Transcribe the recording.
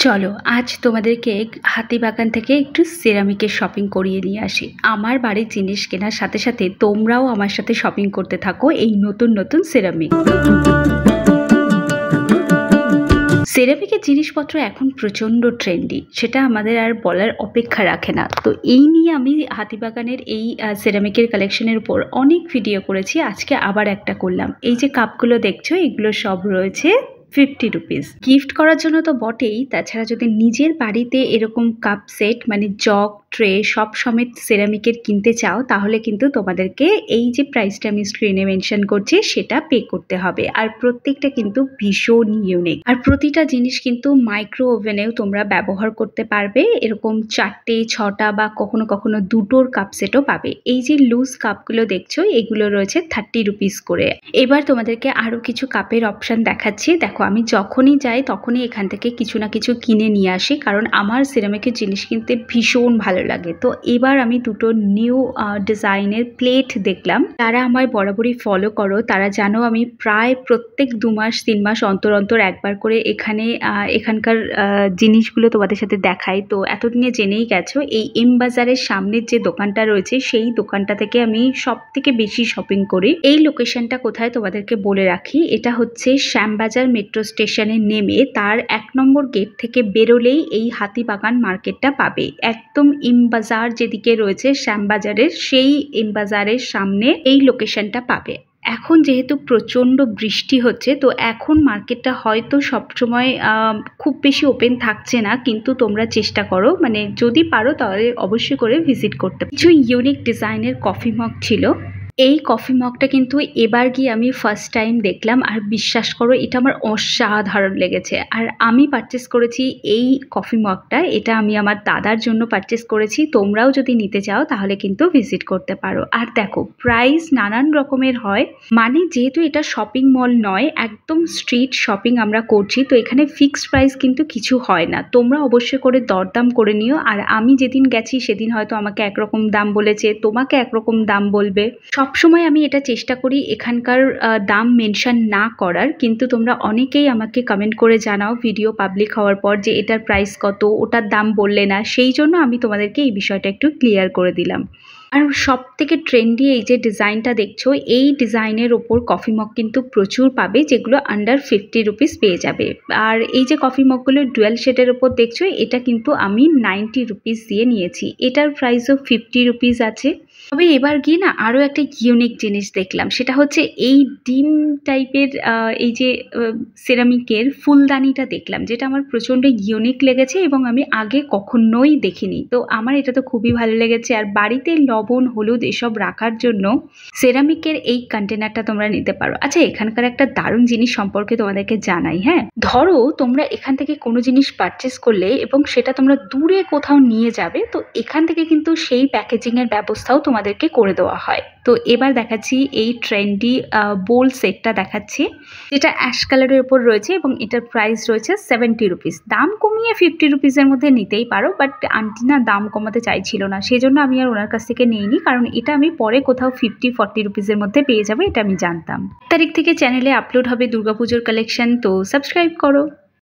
চলো আজ তোমাদেরকে হাতিবাগান থেকে একটু সিরামিকের শপিং করিয়ে নিয়ে আসি। আমার বাড়ির জিনিস কেনার সাথে সাথে তোমরাও আমার সাথে শপিং করতে থাকো এই নতুন নতুন সিরামিক। সিরামিকের জিনিসপত্র এখন প্রচণ্ড ট্রেন্ডি, সেটা আমাদের আর বলার অপেক্ষা রাখে না। তো এই নিয়ে আমি হাতিবাগানের এই সিরামিকের কালেকশনের উপর অনেক ভিডিও করেছি, আজকে আবার একটা করলাম। এই যে কাপগুলো দেখছো এগুলো সব রয়েছে 50 রুপিস। গিফট করার জন্য তো বটেই, তাছাড়া যদি নিজের বাড়িতে এরকম কাপ সেট মানে জগ ট্রে সব সমেত সিরামিকের কিনতে চাও তাহলে কিন্তু তোমাদেরকে এই যে প্রাইসটা আমি স্ক্রিনে মেনশন করছি সেটা পে করতে হবে। আর প্রত্যেকটা কিন্তু ভীষণ ইউনিক, আর প্রতিটা জিনিস কিন্তু মাইক্রো ওভেনেও তোমরা ব্যবহার করতে পারবে। এরকম 4টে 6টা বা কখনো কখনো 2টোর কাপ সেটও পাবে। এই যে লুজ কাপগুলো দেখছো এগুলো রয়েছে 30 রুপিস করে। এবার তোমাদেরকে আরো কিছু কাপের অপশন দেখাচ্ছি। দেখো আমি যখনই যাই তখনই এখান থেকে কিছু না কিছু কিনে নিয়ে আসি, কারণ আমার সিরামিকের জিনিস কিনতে ভীষণ ভালো লাগে। তো এবার আমি দুটো নিউ ডিজাইনের প্লেট দেখলাম। যারা আমায় বরাবরই ফলো করো তারা জানো আমি প্রায় প্রত্যেক 2 মাস 3 মাস অন্তর অন্তর একবার করে এখানকার জিনিসগুলো তোমাদের সাথে দেখাই। তো এতদিনে জেনেই গেছো এই এম বাজারের সামনের যে দোকানটা রয়েছে সেই দোকানটা থেকে আমি সব থেকে বেশি শপিং করি। এই লোকেশনটা কোথায় তোমাদেরকে বলে রাখি, এটা হচ্ছে শ্যামবাজার মেট্রো স্টেশনে নেমে তার 1 নম্বর গেট থেকে বেরোলেই এই হাতিবাগান মার্কেটটা পাবে। একদম বাজার যেদিকে রয়েছে শ্যামবাজারের সেই বাজারের সামনে এই লোকেশনটা পাবে। এখন যেহেতু প্রচণ্ড বৃষ্টি হচ্ছে তো এখন মার্কেটটা হয়তো সবসময় খুব বেশি ওপেন থাকছে না, কিন্তু তোমরা চেষ্টা করো মানে যদি পারো তাহলে অবশ্যই করে ভিজিট করতে। কিছু ইউনিক ডিজাইনের কফি মগ ছিল। এই কফি মগটা কিন্তু এবার গিয়ে আমি ফার্স্ট টাইম দেখলাম, আর বিশ্বাস করো এটা আমার অসাধারণ লেগেছে। আর আমি পারচেস করেছি এই কফি মগটা, এটা আমি আমার দাদার জন্য পারচেস করেছি। তোমরাও যদি নিতে চাও তাহলে কিন্তু ভিজিট করতে পারো। আর দেখো প্রাইস নানান রকমের হয়, মানে যেহেতু এটা শপিং মল নয় একদম স্ট্রিট শপিং আমরা করছি, তো এখানে ফিক্সড প্রাইস কিন্তু কিছু হয় না। তোমরা অবশ্যই করে দরদাম করে নিও। আর আমি যেদিন গেছি সেদিন হয়তো আমাকে একরকম দাম বলেছে, তোমাকে একরকম দাম বলবে। সবসময় আমি এটা চেষ্টা করি এখানকার দাম মেনশন না করার, কিন্তু তোমরা অনেকেই আমাকে কমেন্ট করে জানাও ভিডিও পাবলিক হওয়ার পর যে এটার প্রাইস কত, ওটার দাম বললে না। সেই জন্য আমি তোমাদেরকে এই বিষয়টা একটু ক্লিয়ার করে দিলাম। আর সব থেকে ট্রেন্ডি এই যে ডিজাইনটা দেখছো এই ডিজাইনের ওপর কফি মগ কিন্তু প্রচুর পাবে, যেগুলো আন্ডার 50 রুপিস পেয়ে যাবে। আর এই যে কফি মগগুলো ডুয়াল শেডের ওপর দেখছো এটা কিন্তু আমি 90 রুপিস দিয়ে নিয়েছি, এটার প্রাইসও 50 রুপিস আছে। তবে এবার গিয়ে না আরও একটা ইউনিক জিনিস দেখলাম, সেটা হচ্ছে এই ডিম টাইপের এই যে সিরামিকের ফুলদানিটা দেখলাম, যেটা আমার প্রচণ্ড ইউনিক লেগেছে এবং আমি আগে কখনোই দেখিনি। তো আমার এটা তো খুবই ভালো লেগেছে। আর বাড়িতে লবণ হলুদ এসব রাখার জন্য সিরামিকের এই কন্টেনারটা তোমরা নিতে পারো। আচ্ছা এখানকার একটা দারুণ জিনিস সম্পর্কে তোমাদেরকে জানাই। হ্যাঁ, ধরো তোমরা এখান থেকে কোনো জিনিস পারচেস করলে এবং সেটা তোমরা দূরে কোথাও নিয়ে যাবে, তো এখান থেকে কিন্তু সেই প্যাকেজিংয়ের ব্যবস্থাও তোমাদেরকে করে দেওয়া হয়। তো এবার দেখাচ্ছি এই ট্রেন্ডি বোল সেটটা দেখাচ্ছি, যেটা অ্যাশ কালারের উপর রয়েছে এবং এটার প্রাইস রয়েছে 70 রুপিস। দাম কমিয়ে 50 রুপিসের মধ্যে নিতেই পারো, বাট আন্টি না দাম কমাতে চাইছিল না, সেই জন্য আমি আর ওনার কাছ থেকে নিইনি, কারণ এটা আমি পরে কোথাও 50-40 রুপিসের মধ্যে পেয়ে যাবো এটা আমি জানতাম। তারিখ থেকে চ্যানেলে আপলোড হবে দুর্গাপুজোর কালেকশন, তো সাবস্ক্রাইব করো।